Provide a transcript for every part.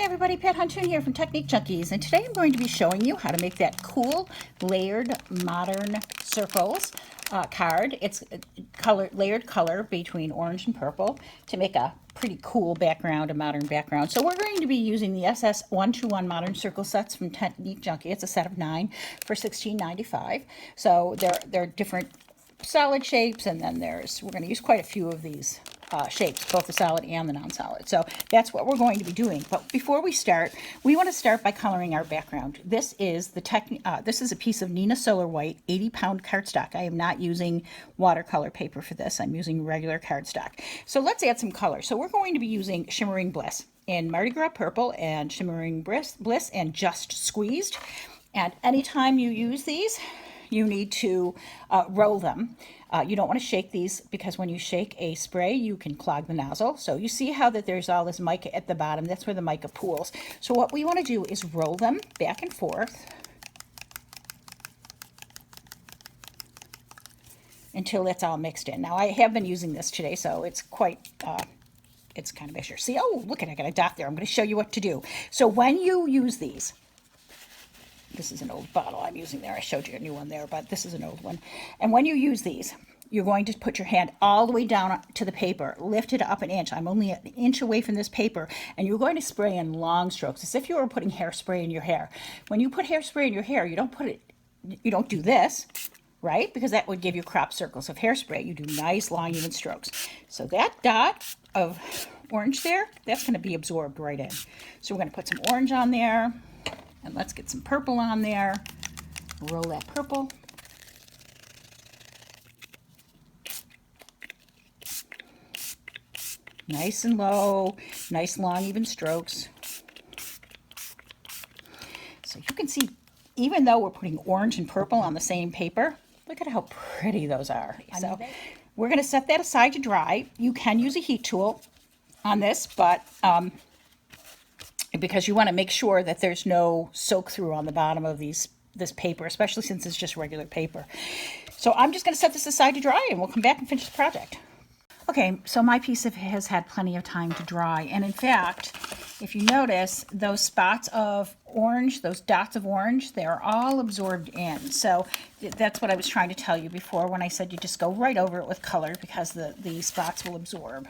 Hi everybody, Pat Huntoon here from Technique Junkies, and today I'm going to be showing you how to make that cool layered modern circles card. It's layered color between orange and purple to make a pretty cool background, a modern background. So we're going to be using the SS121 modern circle sets from Technique Junkie. It's a set of 9 for $16.95. So they're different solid shapes, and then we're going to use quite a few of these shapes, both the solid and the non-solid. So that's what we're going to be doing. But before we start, we want to start by coloring our background. This is this is a piece of Neenah Solar White 80-pound cardstock. I am not using watercolor paper for this. I'm using regular cardstock. So let's add some color. So we're going to be using Shimmering Bliss in Mardi Gras Purple and Shimmering Bliss and Just Squeezed. And anytime you use these, you need to roll them. You don't want to shake these, because when you shake a spray, you can clog the nozzle. So you see how that there's all this mica at the bottom. That's where the mica pools. So what we want to do is roll them back and forth until it's all mixed in. Now I have been using this today, so it's quite, it's kind of extra. See, oh, look at it, I got a dot there. I'm going to show you what to do. So when you use these, this is an old bottle I'm using there. I showed you a new one there, but this is an old one. And when you use these, you're going to put your hand all the way down to the paper, lift it up an inch. I'm only an inch away from this paper, and you're going to spray in long strokes, as if you were putting hairspray in your hair. When you put hairspray in your hair, you don't do this, right? Because that would give you crop circles of hairspray. You do nice, long, even strokes. So that dot of orange there, that's going to be absorbed right in. So we're going to put some orange on there. And let's get some purple on there. Roll that purple. Nice and low, nice long even strokes. So you can see, even though we're putting orange and purple on the same paper, look at how pretty those are. So we're going to set that aside to dry. You can use a heat tool on this, but because you want to make sure that there's no soak through on the bottom of this paper, especially since it's just regular paper. So I'm just going to set this aside to dry, and we'll come back and finish the project. Okay, so my piece has had plenty of time to dry, and in fact, if you notice, those spots of orange, those dots of orange, they're all absorbed in. So that's what I was trying to tell you before when I said you just go right over it with color, because the spots will absorb.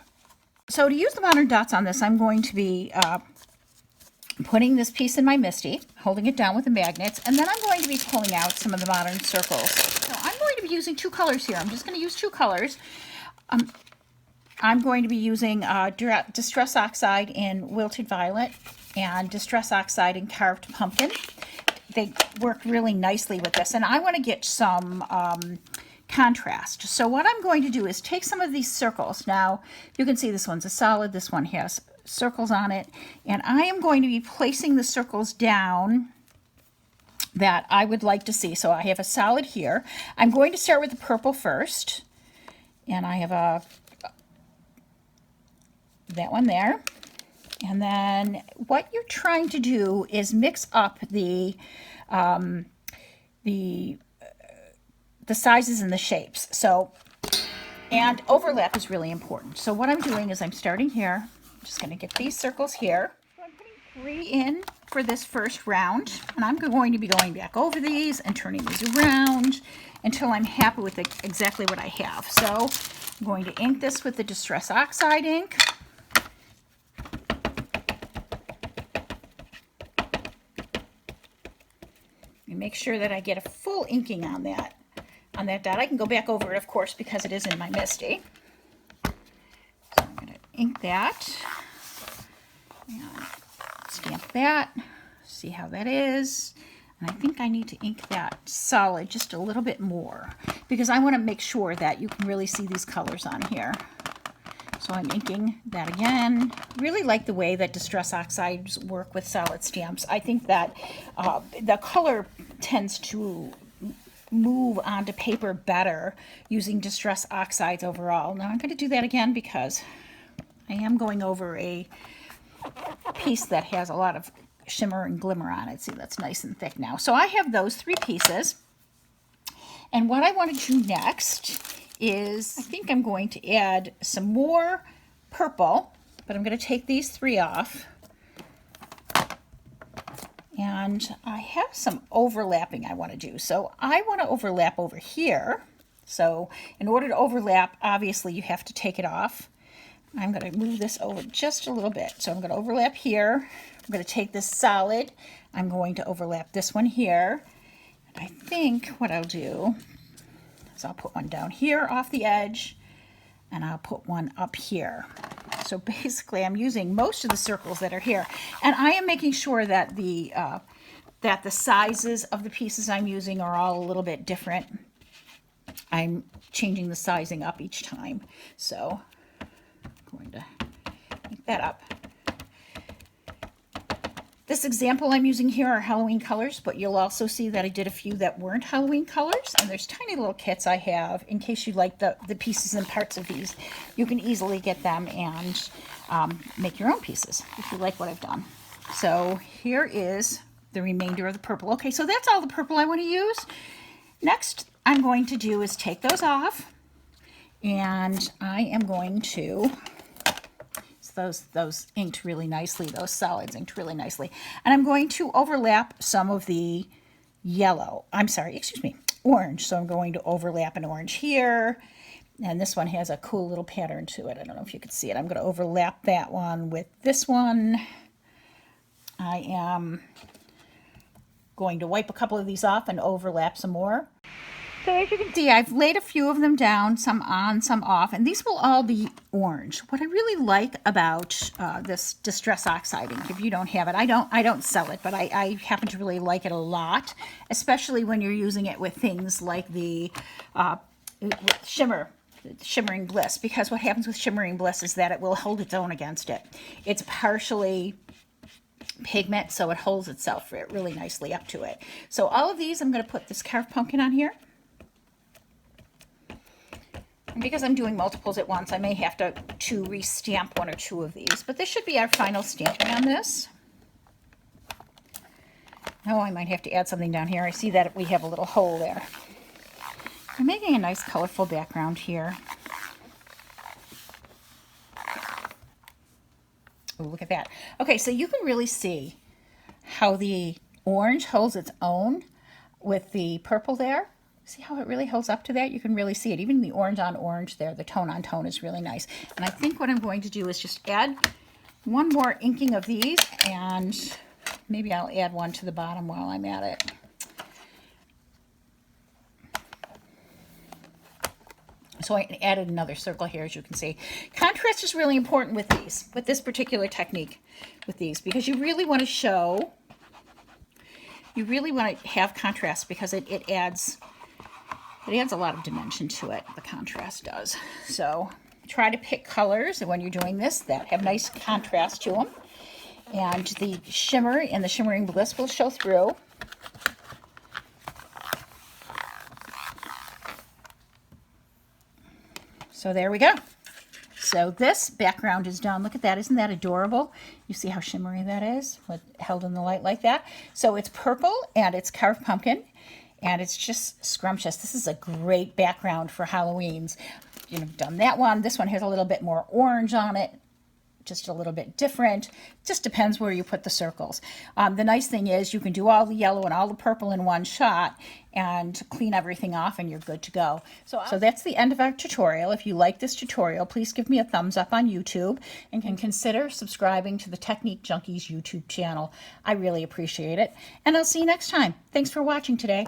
So to use the modern dots on this, I'm going to be putting this piece in my MISTI, holding it down with the magnets, and then I'm going to be pulling out some of the modern circles. So I'm going to be using two colors here. I'm just going to use two colors. I'm going to be using Distress Oxide in Wilted Violet and Distress Oxide in Carved Pumpkin. They work really nicely with this, and I want to get some contrast. So what I'm going to do is take some of these circles. Now, you can see this one's a solid, this one has circles on it, and I am going to be placing the circles down that I would like to see. So I have a solid here. I'm going to start with the purple first, and I have that one there. And then what you're trying to do is mix up the sizes and the shapes. So, and overlap is really important. So what I'm doing is I'm starting here. I'm just going to get these circles here. So I'm putting 3 in for this first round, and I'm going to be going back over these and turning these around until I'm happy with exactly what I have. So I'm going to ink this with the Distress Oxide ink. And make sure that I get a full inking on that dot. I can go back over it, of course, because it is in my MISTI. So I'm going to ink that. And stamp that. See how that is. And I think I need to ink that solid just a little bit more, because I want to make sure that you can really see these colors on here. So I'm inking that again. Really like the way that Distress Oxides work with solid stamps. I think that the color tends to move onto paper better using Distress Oxides overall. Now I'm going to do that again because I am going over a piece that has a lot of shimmer and glimmer on it. See, that's nice and thick now. So I have those 3 pieces. And what I want to do next is, I think I'm going to add some more purple, but I'm going to take these 3 off. And I have some overlapping I want to do. So I want to overlap over here. So in order to overlap, obviously you have to take it off. I'm going to move this over just a little bit. So I'm going to overlap here. I'm going to take this solid. I'm going to overlap this one here. And I think what I'll do is I'll put one down here off the edge, and I'll put one up here. So basically I'm using most of the circles that are here. And I am making sure that the sizes of the pieces I'm using are all a little bit different. I'm changing the sizing up each time. So I'm going to make that up. This example I'm using here are Halloween colors, but you'll also see that I did a few that weren't Halloween colors. And there's tiny little kits I have in case you like the pieces and parts of these. You can easily get them and make your own pieces if you like what I've done. So here is the remainder of the purple. Okay, so that's all the purple I want to use. Next I'm going to do is take those off, and I am going to, those inked really nicely, those solids inked really nicely, and I'm going to overlap some of the yellow, orange. So I'm going to overlap an orange here, and this one has a cool little pattern to it. I don't know if you can see it. I'm going to overlap that one with this one. I am going to wipe a couple of these off and overlap some more. So as you can see, I've laid a few of them down, some on, some off, and these will all be orange. What I really like about this Distress Oxide ink, if you don't have it, I don't sell it, but I happen to really like it a lot, especially when you're using it with things like the Shimmering Bliss, because what happens with Shimmering Bliss is that it will hold its own against it. It's partially pigment, so it holds itself really nicely up to it. So all of these, I'm going to put this carved pumpkin on here. And because I'm doing multiples at once, I may have to re-stamp one or two of these. But this should be our final stamping on this. Oh, I might have to add something down here. I see that we have a little hole there. I'm making a nice colorful background here. Oh, look at that. Okay, so you can really see how the orange holds its own with the purple there. See how it really holds up to that? You can really see it. Even the orange on orange there, the tone on tone is really nice. And I think what I'm going to do is just add one more inking of these, and maybe I'll add one to the bottom while I'm at it. So I added another circle here, as you can see. Contrast is really important with these, with this particular technique with these, because you really want to show, you really want to have contrast, because it adds a lot of dimension to it, the contrast does. So try to pick colors when you're doing this that have nice contrast to them. And the shimmer and the Shimmering Bliss will show through. So there we go. So this background is done. Look at that. Isn't that adorable? You see how shimmery that is, held in the light like that? So it's purple and it's carved pumpkin. And it's just scrumptious. This is a great background for Halloween's. You've done that one. This one has a little bit more orange on it, just a little bit different. Just depends where you put the circles. The nice thing is you can do all the yellow and all the purple in one shot and clean everything off, and you're good to go. So that's the end of our tutorial. If you like this tutorial, please give me a thumbs up on YouTube, and can consider subscribing to the Technique Junkies YouTube channel. I really appreciate it. And I'll see you next time. Thanks for watching today.